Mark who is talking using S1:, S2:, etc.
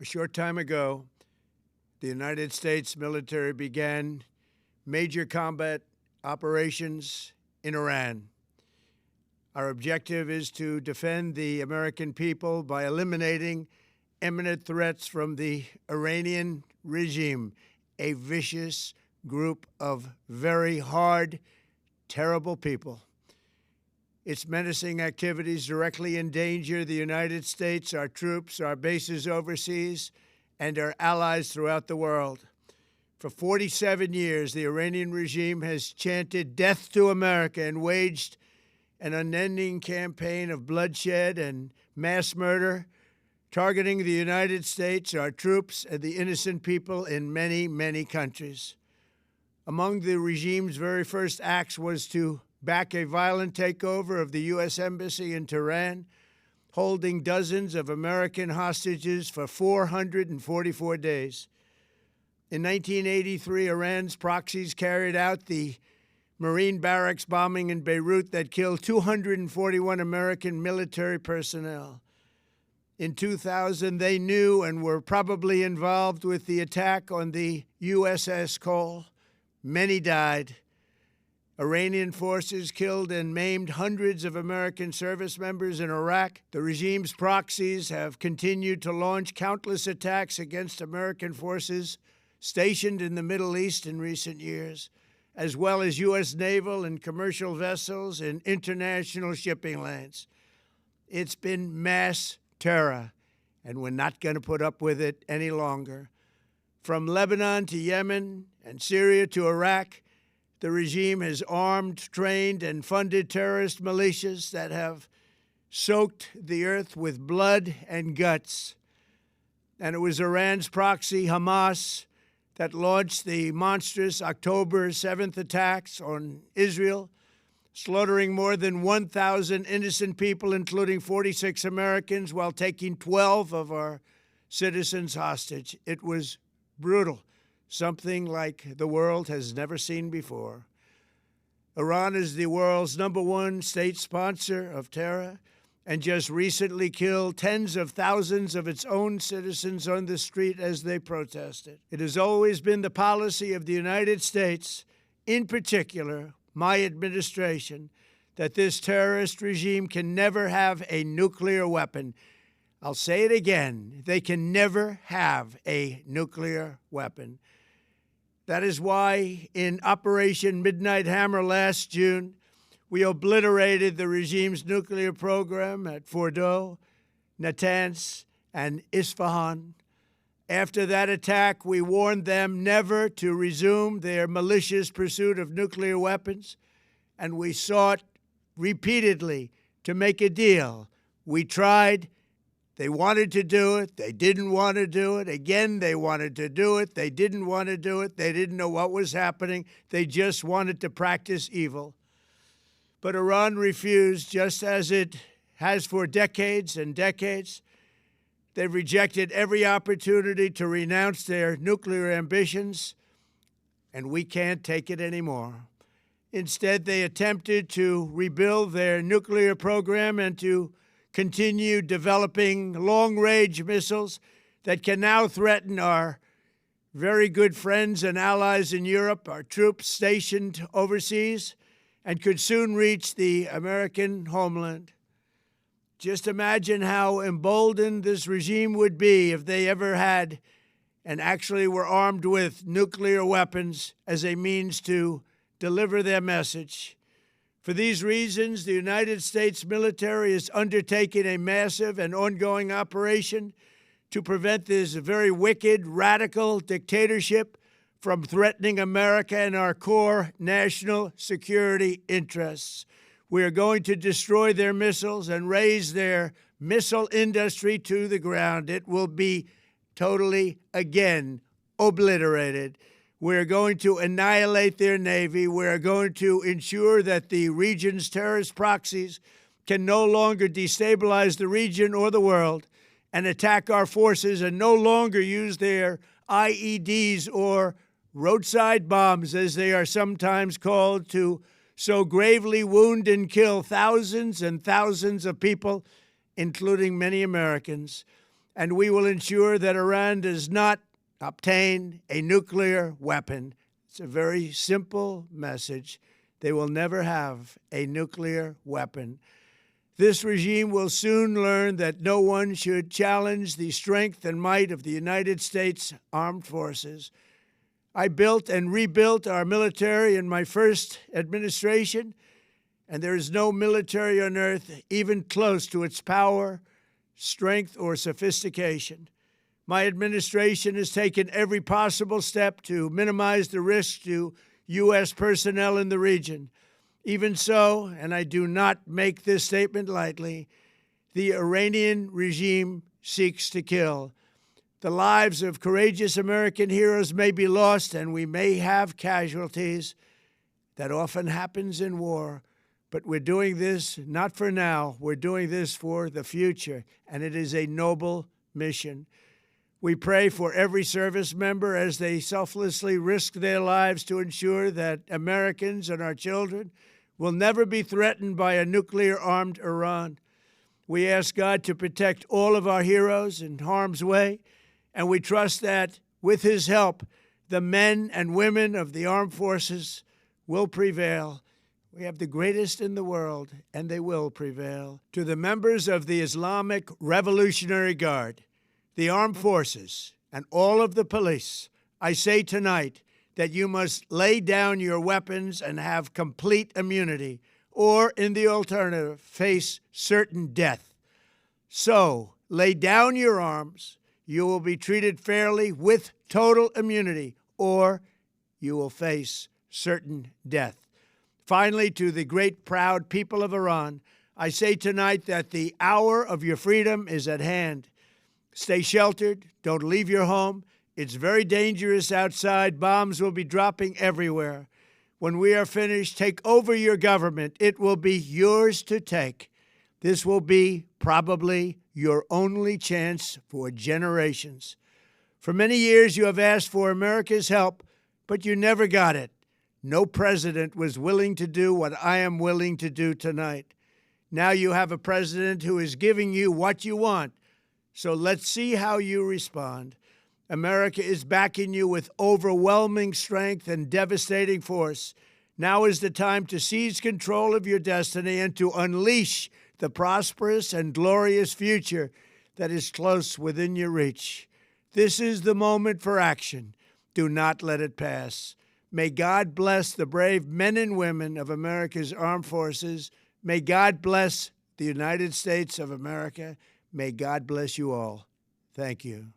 S1: short time ago, the United States military began major combat operations in Iran. Our objective is to defend the American people by eliminating imminent threats from the Iranian regime, a vicious group of very hard, terrible people. Its menacing activities directly endanger the United States, our troops, our bases overseas, and our allies throughout the world. For 47 years, the Iranian regime has chanted death to America and waged an unending campaign of bloodshed and mass murder, targeting the United States, our troops, and the innocent people in many, many countries. Among the regime's very first acts was to back a violent takeover of the U.S. Embassy in Tehran, holding dozens of American hostages for 444 days. In 1983, Iran's proxies carried out the Marine barracks bombing in Beirut that killed 241 American military personnel. In 2000, they knew and were probably involved with the attack on the USS Cole. Many died. Iranian forces killed and maimed hundreds of American service members in Iraq. The regime's proxies have continued to launch countless attacks against American forces stationed in the Middle East in recent years, as well as U.S. naval and commercial vessels in international shipping lanes. It's been mass terror, and we're not going to put up with it any longer. From Lebanon to Yemen and Syria to Iraq, the regime has armed, trained, and funded terrorist militias that have soaked the earth with blood and guts. And it was Iran's proxy, Hamas, that launched the monstrous October 7th attacks on Israel, slaughtering more than 1,000 innocent people, including 46 Americans, while taking 12 of our citizens hostage. It was brutal, something like the world has never seen before. Iran is the world's #1 state sponsor of terror and just recently killed tens of thousands of its own citizens on the street as they protested. It has always been the policy of the United States, in particular, my administration, that this terrorist regime can never have a nuclear weapon. I'll say it again, they can never have a nuclear weapon. That is why in Operation Midnight Hammer last June, we obliterated the regime's nuclear program at Fordow, Natanz, and Isfahan. After that attack, we warned them never to resume their malicious pursuit of nuclear weapons, and we sought repeatedly to make a deal. We tried. They wanted to do it. They didn't want to do it. Again, they wanted to do it. They didn't want to do it. They didn't know what was happening. They just wanted to practice evil. But Iran refused, just as it has for decades and decades. They've rejected every opportunity to renounce their nuclear ambitions, and we can't take it anymore. Instead, they attempted to rebuild their nuclear program and to continue developing long-range missiles that can now threaten our very good friends and allies in Europe, our troops stationed overseas, and could soon reach the American homeland. Just imagine how emboldened this regime would be if they ever had and actually were armed with nuclear weapons as a means to deliver their message. For these reasons, the United States military is undertaking a massive and ongoing operation to prevent this very wicked, radical dictatorship from threatening America and our core national security interests. We are going to destroy their missiles and raise their missile industry to the ground. It will be totally, again, obliterated. We're going to annihilate their Navy. We're going to ensure that the region's terrorist proxies can no longer destabilize the region or the world and attack our forces and no longer use their IEDs or roadside bombs, as they are sometimes called, to so gravely wound and kill thousands and thousands of people, including many Americans. and we will ensure that Iran does not obtain a nuclear weapon. It's a very simple message. They will never have a nuclear weapon. This regime will soon learn that no one should challenge the strength and might of the United States Armed Forces. I built and rebuilt our military in my first administration, and there is no military on earth even close to its power, strength, or sophistication. My administration has taken every possible step to minimize the risk to U.S. personnel in the region. Even so, and I do not make this statement lightly, the Iranian regime seeks to kill. The lives of courageous American heroes may be lost, and we may have casualties. That often happens in war. But we're doing this not for now. We're doing this for the future, and it is a noble mission. We pray for every service member as they selflessly risk their lives to ensure that Americans and our children will never be threatened by a nuclear-armed Iran. We ask God to protect all of our heroes in harm's way, and we trust that, with His help, the men and women of the armed forces will prevail. We have the greatest in the world, and they will prevail. To the members of the Islamic Revolutionary Guard, the armed forces, and all of the police, I say tonight that you must lay down your weapons and have complete immunity, or, in the alternative, face certain death. So, lay down your arms. You will be treated fairly with total immunity, or you will face certain death. Finally, to the great proud people of Iran, I say tonight that the hour of your freedom is at hand. Stay sheltered. Don't leave your home. It's very dangerous outside. Bombs will be dropping everywhere. When we are finished, take over your government. It will be yours to take. This will be probably your only chance for generations. For many years, you have asked for America's help, but you never got it. No president was willing to do what I am willing to do tonight. Now you have a president who is giving you what you want. So let's see how you respond. America is backing you with overwhelming strength and devastating force. Now is the time to seize control of your destiny and to unleash the prosperous and glorious future that is close within your reach. This is the moment for action. Do not let it pass. May God bless the brave men and women of America's armed forces. May God bless the United States of America. May God bless you all. Thank you.